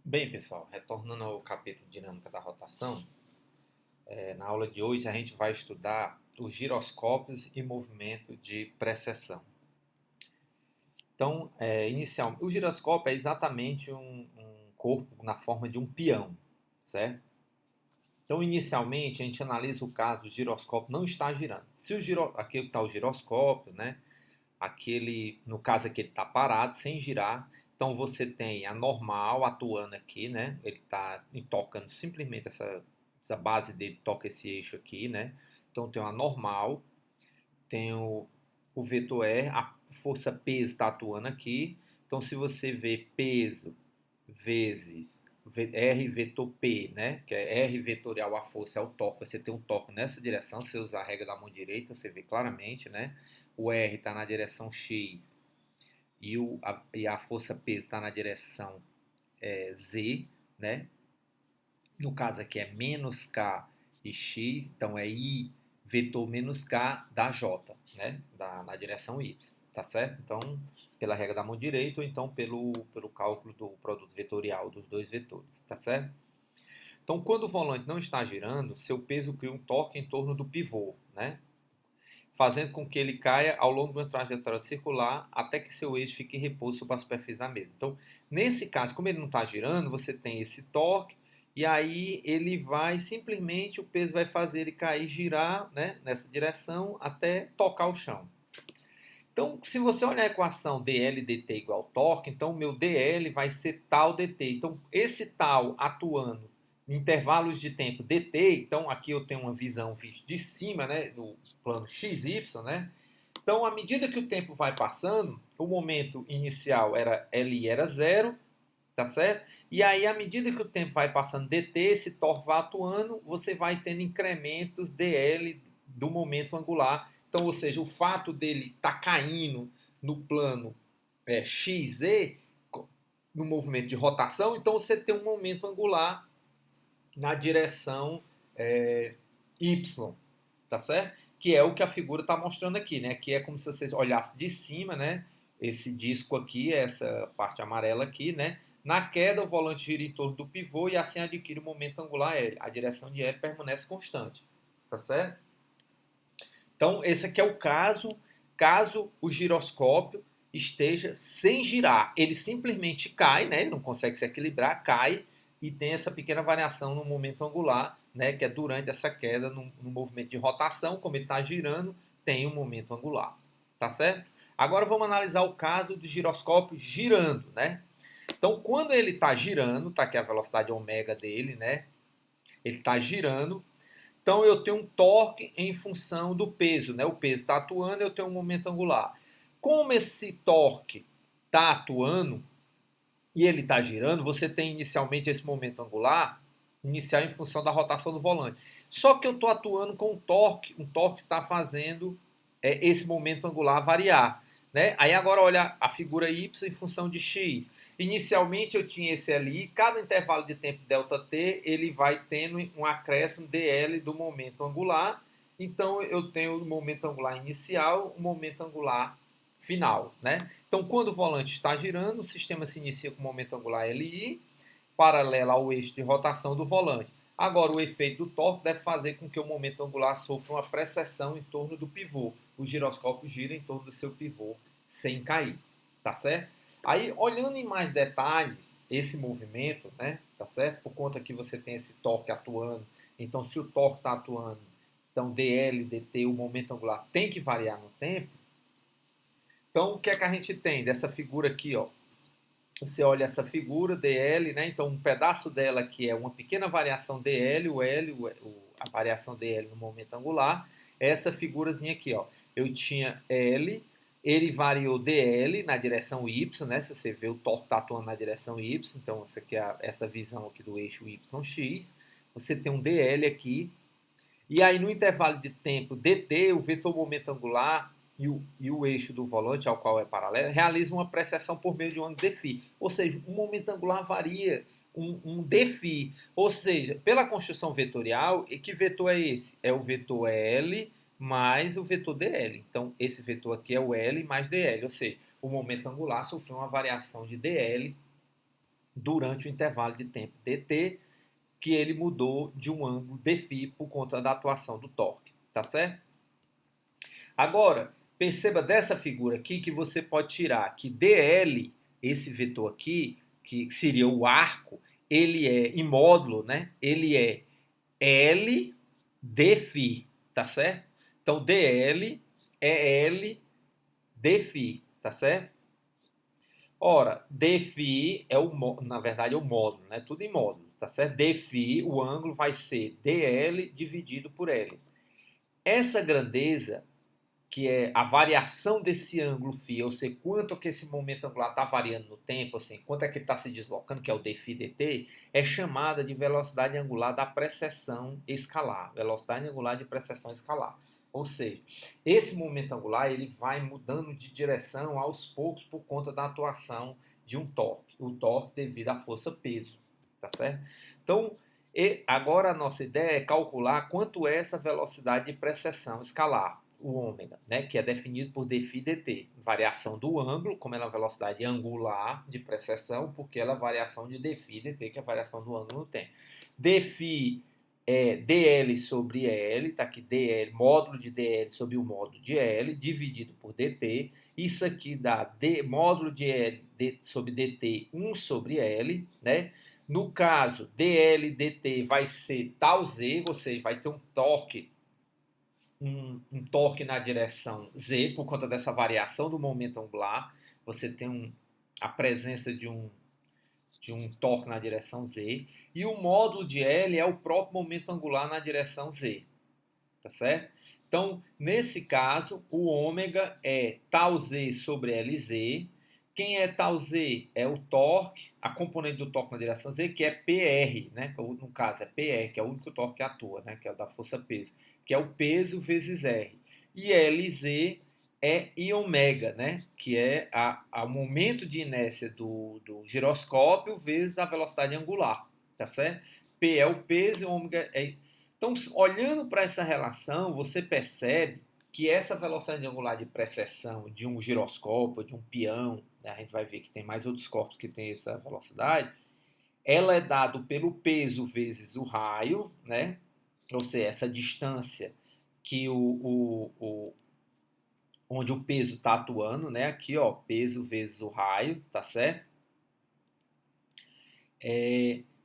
Bem, pessoal, retornando ao capítulo de dinâmica da rotação, na aula de hoje a gente vai estudar os giroscópios e movimento de precessão. Então, inicialmente, o giroscópio é exatamente um corpo na forma de um peão, certo? Então, inicialmente, a gente analisa o caso do giroscópio não estar girando. Se aqui está o giroscópio, né? No caso aqui ele está parado, sem girar. Então você tem a normal atuando aqui, né? Ele está tocando simplesmente essa base dele, toca esse eixo aqui, né? Então tem a normal, tem o vetor R, a força peso está atuando aqui. Então se você vê peso vezes R vetor P, né? Que é R vetorial, a força é o torque. Você tem um torque nessa direção, se você usar a regra da mão direita, você vê claramente, né? O R está na direção X e a força peso está na direção Z, né? No caso aqui é menos K e X, então é I vetor menos K da J, né? Na direção Y, tá certo? Então, pela regra da mão direita ou então pelo cálculo do produto vetorial dos dois vetores, tá certo? Então, quando o volante não está girando, seu peso cria um torque em torno do pivô, né? Fazendo com que ele caia ao longo de uma trajetória circular até que seu eixo fique em repouso sobre a superfície da mesa. Então, nesse caso, como ele não está girando, você tem esse torque e aí ele vai simplesmente, o peso vai fazer ele cair, girar, né, nessa direção até tocar o chão. Então, se você olhar a equação dL dt igual torque, então o meu dL vai ser tal dt. Então, esse tal atuando em intervalos de tempo dt, então aqui eu tenho uma visão de cima, né, no plano xy, né? Então, à medida que o tempo vai passando, o momento inicial era Li era zero, tá certo? E aí, à medida que o tempo vai passando dt, esse torque vai atuando, você vai tendo incrementos dL do momento angular. Então, ou seja, o fato dele estar caindo no plano XZ, no movimento de rotação, então você tem um momento angular na direção Y, tá certo? Que é o que a figura está mostrando aqui, né? Que é como se você olhasse de cima, né? Esse disco aqui, essa parte amarela aqui, né? Na queda, o volante gira em torno do pivô e assim adquire o momento angular L. A direção de L permanece constante, tá certo? Então, esse aqui é o caso o giroscópio esteja sem girar. Ele simplesmente cai, né? Ele não consegue se equilibrar, cai e tem essa pequena variação no momento angular, né? Que é durante essa queda no movimento de rotação, como ele está girando, tem um momento angular, tá certo? Agora vamos analisar o caso do giroscópio girando, né? Então, quando ele está girando, tá aqui a velocidade ômega dele, né? Ele está girando, então eu tenho um torque em função do peso, né? O peso está atuando, eu tenho um momento angular. Como esse torque está atuando e ele está girando, você tem inicialmente esse momento angular inicial em função da rotação do volante. Só que eu estou atuando com um torque está fazendo esse momento angular variar. Né? Aí agora olha a figura Y em função de X. Inicialmente eu tinha esse LI, cada intervalo de tempo ΔT ele vai tendo um acréscimo dL do momento angular. Então eu tenho o momento angular inicial, o momento angular final. Né? Então quando o volante está girando, o sistema se inicia com o momento angular LI, paralela ao eixo de rotação do volante. Agora, o efeito do torque deve fazer com que o momento angular sofra uma precessão em torno do pivô. O giroscópio gira em torno do seu pivô sem cair, tá certo? Aí, olhando em mais detalhes esse movimento, né, tá certo? Por conta que você tem esse torque atuando, então se o torque está atuando, então dL, dt, o momento angular tem que variar no tempo. Então, o que é que a gente tem dessa figura aqui, ó? Você olha essa figura dl, né? Então um pedaço dela aqui é uma pequena variação dl, a variação dl no momento angular. Essa figurazinha aqui, ó, eu tinha L, ele variou dl na direção y, né? Se você vê o torque está atuando na direção y, então essa aqui é essa visão aqui do eixo yx. Você tem um dl aqui e aí, no intervalo de tempo dt, o vetor momento angular e o eixo do volante, ao qual é paralelo, realizam uma precessão por meio de um ângulo δφ. Ou seja, o momento angular varia um δφ. Ou seja, pela construção vetorial, que vetor é esse? É o vetor L mais o vetor dl. Então, esse vetor aqui é o L mais dl. Ou seja, o momento angular sofreu uma variação de dl durante o intervalo de tempo dt, que ele mudou de um ângulo dφ por conta da atuação do torque, tá certo? Agora, perceba dessa figura aqui que você pode tirar que dl, esse vetor aqui, que seria o arco, ele é em módulo, né? Ele é L dφ, tá certo? Então, dl é L dφ, tá certo? Ora, dφ é na verdade é o módulo, né? Tudo em módulo, tá certo? dφ, o ângulo vai ser dl dividido por L. Essa grandeza, que é a variação desse ângulo φ, ou seja, quanto que esse momento angular está variando no tempo, assim, quanto é que ele está se deslocando, que é o dφ dt, é chamada de velocidade angular da precessão escalar, velocidade angular de precessão escalar. Ou seja, esse momento angular ele vai mudando de direção aos poucos por conta da atuação de um torque, o torque devido à força-peso, tá certo? Então, agora a nossa ideia é calcular quanto é essa velocidade de precessão escalar, o ômega, né, que é definido por dφ dt, variação do ângulo, como ela é uma velocidade angular de precessão, porque ela é a variação de dφ dt, que é a variação do ângulo no tempo. dφ é dl sobre L, tá aqui dl, módulo de dl sobre o módulo de L, dividido por dt. Isso aqui dá módulo de L sobre dt 1 sobre L, né? No caso, dl dt vai ser tal z, ou seja, vai ter um torque na direção z, por conta dessa variação do momento angular. Você tem a presença de um torque na direção z, e o módulo de L é o próprio momento angular na direção z, tá certo? Então, nesse caso, o ômega é tal z sobre Lz. Quem é tal z? É o torque, a componente do torque na direção z, que é PR, né? No caso é PR, que é o único torque que atua, né? Que é o da força-peso, que é o peso vezes R. E Lz é I ômega, né? Que é o momento de inércia do giroscópio vezes a velocidade angular, tá certo? P é o peso e ômega é... Então, olhando para essa relação, você percebe que essa velocidade angular de precessão de um giroscópio, de um peão, né? A gente vai ver que tem mais outros corpos que têm essa velocidade, ela é dada pelo peso vezes o raio, né? Ou seja, essa distância que onde o peso está atuando, né? Aqui, ó, peso vezes o raio, tá certo?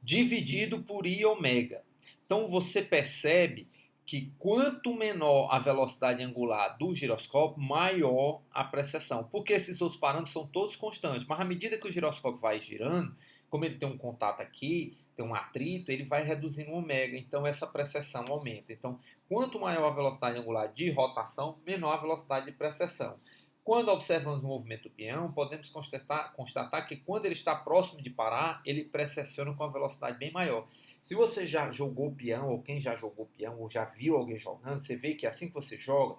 Dividido por I ômega. Então você percebe que quanto menor a velocidade angular do giroscópio, maior a precessão. Porque esses outros parâmetros são todos constantes, mas à medida que o giroscópio vai girando, como ele tem um contato aqui, tem um atrito, ele vai reduzindo o ômega, então essa precessão aumenta. Então, quanto maior a velocidade angular de rotação, menor a velocidade de precessão. Quando observamos o movimento do peão, podemos constatar que quando ele está próximo de parar, ele precessiona com uma velocidade bem maior. Se você já jogou peão, ou quem já jogou peão, ou já viu alguém jogando, você vê que assim que você joga,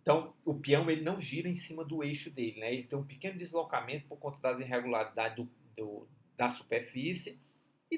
então o peão ele não gira em cima do eixo dele, né? Ele tem um pequeno deslocamento por conta das irregularidades da superfície e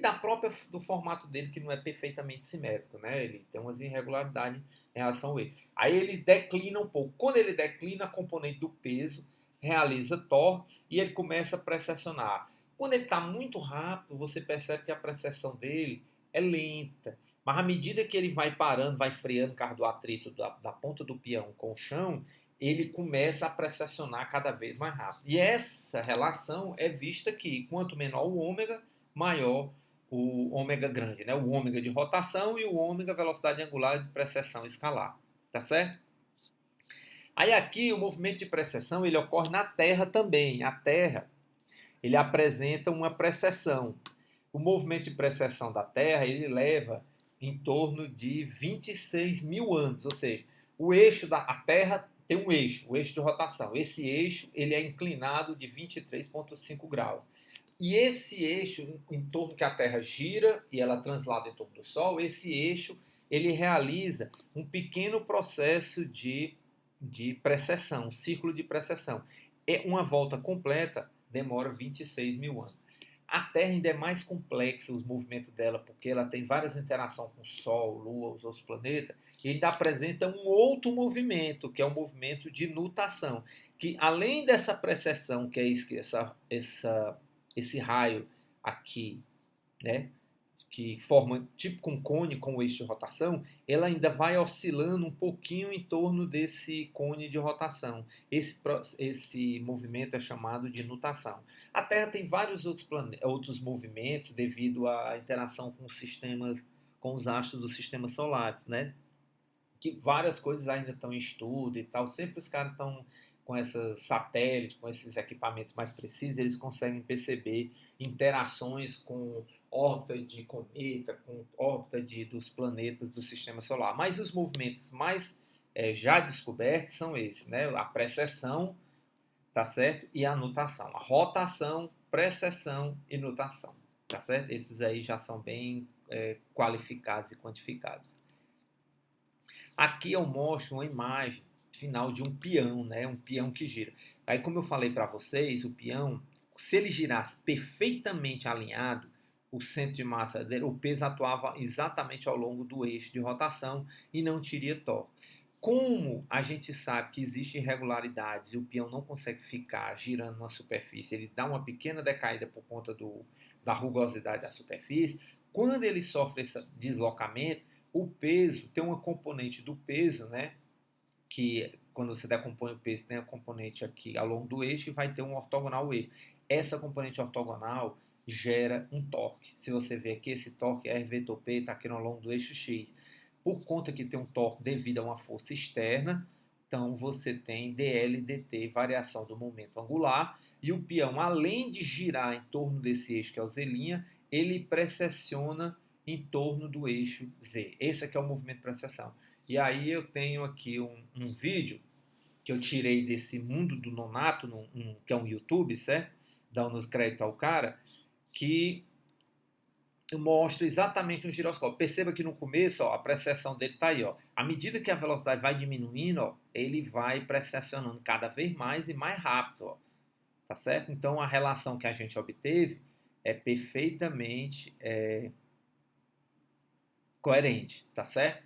do formato dele, que não é perfeitamente simétrico, né? Ele tem umas irregularidades em relação ao eixo. Aí ele declina um pouco. Quando ele declina, a componente do peso realiza torque e ele começa a precessionar. Quando ele está muito rápido, você percebe que a precessão dele é lenta. Mas à medida que ele vai parando, vai freando o causa do atrito da ponta do peão com o chão, ele começa a precessionar cada vez mais rápido. E essa relação é vista aqui. Quanto menor o ômega, maior o ômega grande, né? O ômega de rotação e o ômega velocidade angular de precessão escalar, tá certo? Aí aqui o movimento de precessão ele ocorre na Terra também. A Terra ele apresenta uma precessão. O movimento de precessão da Terra ele leva em torno de 26 mil anos, ou seja, o eixo a Terra tem um eixo, o eixo de rotação. Esse eixo ele é inclinado de 23,5 graus. E esse eixo, em torno que a Terra gira e ela translada em torno do Sol, esse eixo ele realiza um pequeno processo de precessão, um círculo de precessão. Uma volta completa demora 26 mil anos. A Terra ainda é mais complexa, os movimentos dela, porque ela tem várias interações com o Sol, Lua, os outros planetas, e ainda apresenta um outro movimento, que é o movimento de nutação, que além dessa precessão, que é esse raio aqui, né, que forma tipo com cone, com o eixo de rotação, ela ainda vai oscilando um pouquinho em torno desse cone de rotação. Esse movimento é chamado de nutação. A Terra tem vários outros movimentos devido à interação com os sistemas, com os astros do sistema solar, né? Que várias coisas ainda estão em estudo e tal. Sempre os caras estão com esses satélites, com esses equipamentos mais precisos, eles conseguem perceber interações com órbita de cometa, com órbita dos planetas do sistema solar. Mas os movimentos mais já descobertos são esses, né? A precessão, tá certo? E a nutação. A rotação, precessão e nutação, tá certo? Esses aí já são bem qualificados e quantificados. Aqui eu mostro uma imagem final de um peão, né? Um peão que gira. Aí, como eu falei para vocês, o peão, se ele girasse perfeitamente alinhado, o centro de massa dele, o peso atuava exatamente ao longo do eixo de rotação e não teria torque. Como a gente sabe que existem irregularidades e o peão não consegue ficar girando na superfície, ele dá uma pequena decaída por conta da rugosidade da superfície, quando ele sofre esse deslocamento, o peso, tem uma componente do peso, né? Que quando você decompõe o peso, tem a componente aqui ao longo do eixo e vai ter um ortogonal ao eixo. Essa componente ortogonal gera um torque. Se você ver aqui, esse torque RV-P está aqui ao longo do eixo X. Por conta que tem um torque devido a uma força externa, então você tem dL/dt, variação do momento angular, e o peão, além de girar em torno desse eixo que é o Z', ele precessiona em torno do eixo Z. Esse aqui é o movimento de precessão. E aí eu tenho aqui um vídeo que eu tirei desse mundo do nonato, que é um YouTube, certo? Dando os créditos ao cara, que mostra exatamente um giroscópio. Perceba que no começo, ó, a precessão dele está aí. Ó. À medida que a velocidade vai diminuindo, ó, ele vai precessionando cada vez mais e mais rápido. Ó. Tá certo? Então a relação que a gente obteve é perfeitamente coerente, tá certo?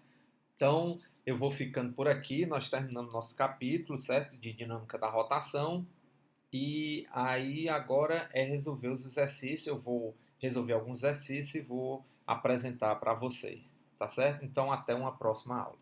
Então, eu vou ficando por aqui, nós terminamos nosso capítulo, certo? De dinâmica da rotação. E aí agora é resolver os exercícios, eu vou resolver alguns exercícios e vou apresentar para vocês, tá certo? Então, até uma próxima aula.